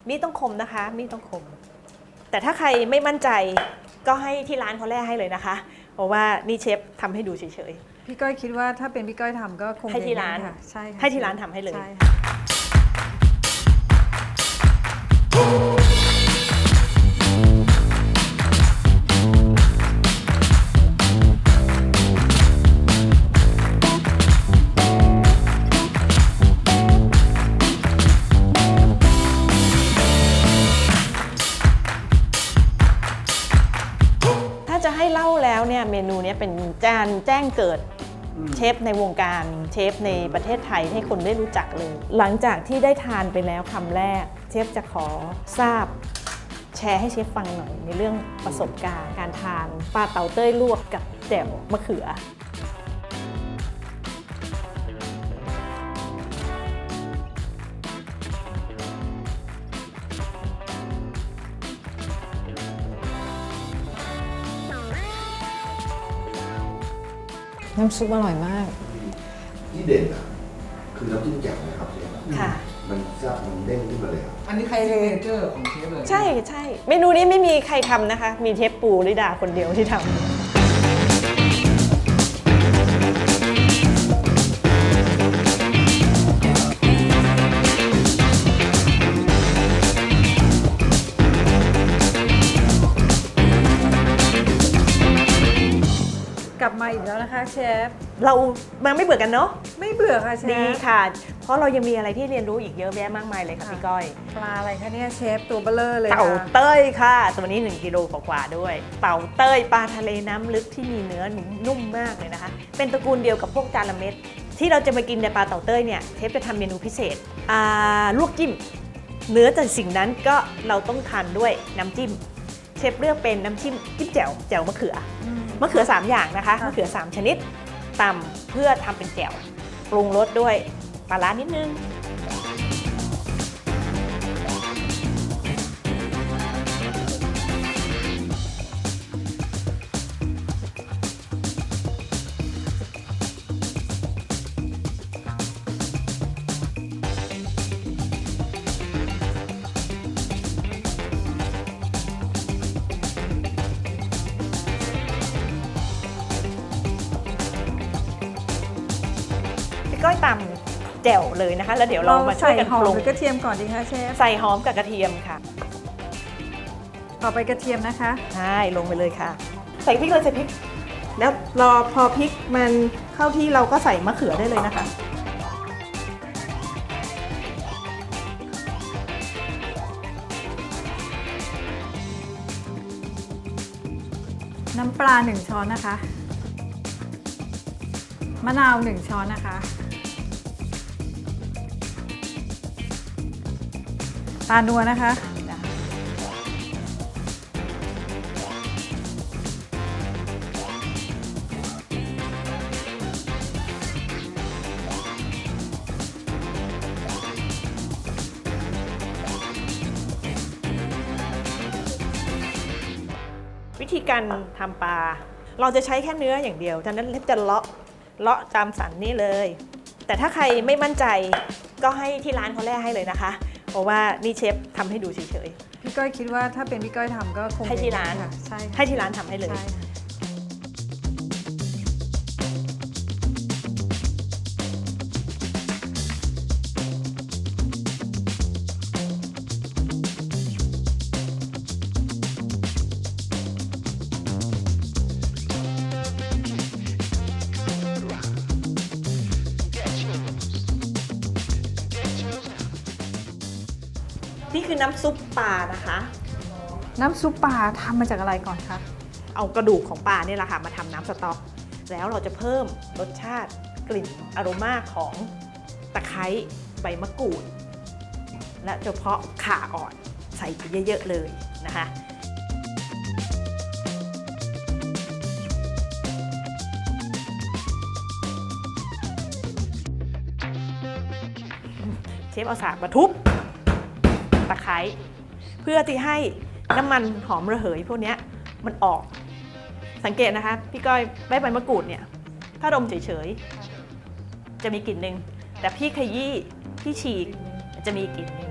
มีดต้องคมนะคะมีดต้องคมแต่ถ้าใครไม่มั่นใจก็ให้ที่ร้านเขาแลกให้เลยนะคะเพราะว่านี่เชฟทำให้ดูเฉยๆพี่ก้อยคิดว่าถ้าเป็นพี่ก้อยทำก็คงให้ที่ร้านใช่ให้ที่ร้านทำให้เลยจะให้เล่าแล้วเนี่ยเมนูนี้เป็นจานแจ้งเกิดเชฟในวงการเชฟในประเทศไทยให้คนได้รู้จักเลยหลังจากที่ได้ทานไปแล้วคำแรกเชฟจะขอทราบแชร์ให้เชฟฟังหน่อยในเรื่องประสบการณ์การทานปลาเต่าเต้ยลวกกับแจ่วมะเขือน้ำซุปอร่อยมากที่เด่นอ่ะคือน้ำจิ้มแจ่วนะครับเชฟค่ะมันจะมันเด้งขึ้นมาเลยครับอันนี้คือซิกเนเจอร์ของเชฟเลยใช่ใช่เมนูนี้ไม่มีใครทำนะคะมีเชฟปูลิดาคนเดียวที่ทำกลับมาอีกแล้วนะคะเชฟเรามันไม่เบื่อกันเนาะไม่เบื่อค่ะเชฟดีค่ะเพราะเรายังมีอะไรที่เรียนรู้อีกเยอะแยะมากมายเลยค่ะพี่ก้อยปลาอะไรคะเนี่ยเชฟตัวเบลเลอร์เลยเต่าเต้ยค่ะตัวนี้1 กิโลกว่าด้วยเต่าเต้ยปลาทะเลน้ำลึกที่มีเนื้อนุ่มมากเลยนะคะเป็นตระกูลเดียวกับพวกจาระเม็ดที่เราจะมากินในปลาเต่าเต้ยเนี่ยเชฟจะทำเมนูพิเศษลวกจิ้มเนื้อแต่สิ่งนั้นก็เราต้องทานด้วยน้ำจิ้มเชฟเลือกเป็นน้ำจิ้มแจ่วมะเขือ3อย่างนะคะมะเขือ3ชนิดตำเพื่อทำเป็นแจ่วปรุงรสด้วยปลาร้านิดนึงก้อยตำแจ่วเลยนะคะแล้วเดี๋ยวเรามาช่วยกันปรุงใส่หอมหรือกระเทียมก่อนดีคะเชฟใส่หอมกับกระเทียมค่ะต่อไปกระเทียมนะคะใช่ลงไปเลยค่ะใส่พริกเลยใส่พริกแล้วรอพอพริกมันเข้าที่เราก็ใส่มะเขือได้เลยนะคะน้ำปลา1 ช้อนนะคะมะนาว1 ช้อนนะคะตาลนัวนะคะวิธีการทำปลาเราจะใช้แค่เนื้ออย่างเดียวฉะนั้นเล็บจะเลาะตามสันนี่เลยแต่ถ้าใครไม่มั่นใจก็ให้ที่ร้านเขาแลกให้เลยนะคะเพราะว่านี่เชฟทำให้ดูเฉยๆพี่ก้อยคิดว่าถ้าเป็นพี่ก้อยทำก็คงให้ที่ร้านใช่ให้ที่ร้านทำให้เลยนี่คือน้ำซุปปลานะคะน้ำซุปปลาทำมาจากอะไรก่อนคะเอากระดูกของปลาเนี่ยแหละค่ะมาทำน้ำสต๊อกแล้วเราจะเพิ่มรสชาติกลิ่นอโรมาของตะไคร้ใบมะกรูดและเฉพาะข่าอ่อนใส่ไปเยอะๆเลยนะคะเชฟเอาสากมาทุบตะไคร้เพื่อที่ให้น้ำมันหอมระเหยพวกนี้มันออกสังเกตนะคะพี่ก้อยใบมะกรูดเนี่ยถ้าดมเฉยๆจะมีกลิ่นหนึ่งแต่พี่ขยี้พี่ฉีกจะมีกลิ่นหนึ่ง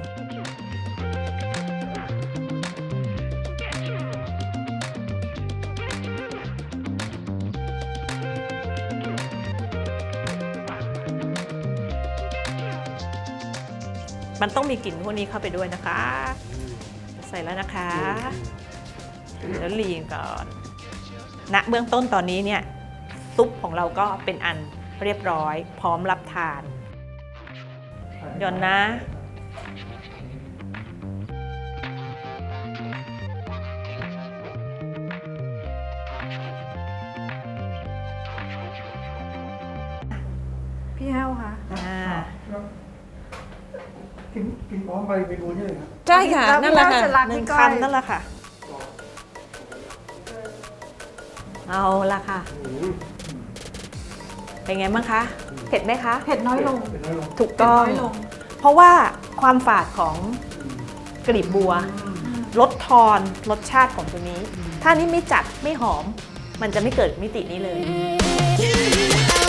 มันต้องมีกลิ่นพวกนี้เข้าไปด้วยนะคะ ใส่แล้วนะคะแล้วลีนก่อนณเบื้องต้นตอนนี้เนี่ยซุปของเราก็เป็นอันเรียบร้อยพร้อมรับทานหย่อนนะ พี่แห้วคะ กินพร้อมไปเมนูนี่เลยครับ ใช่ค่ะ นั่นแหละค่ะ จะรัก หนึ่ พี่ ง ก้อย คำนั่นแหละค่ะ เอาละค่ะ เป็นไงบ้างคะ เผ็ดไหมคะ เผ็ดน้อยลง เป็นน้อยลง ถูกต้อง เผ็ดน้อยลง เพราะว่าความฝาดของกลีบบัว ลดทอนรสชาติของตัวนี้ ถ้านี่ไม่จัดไม่หอม มันจะไม่เกิดมิตินี้เลย I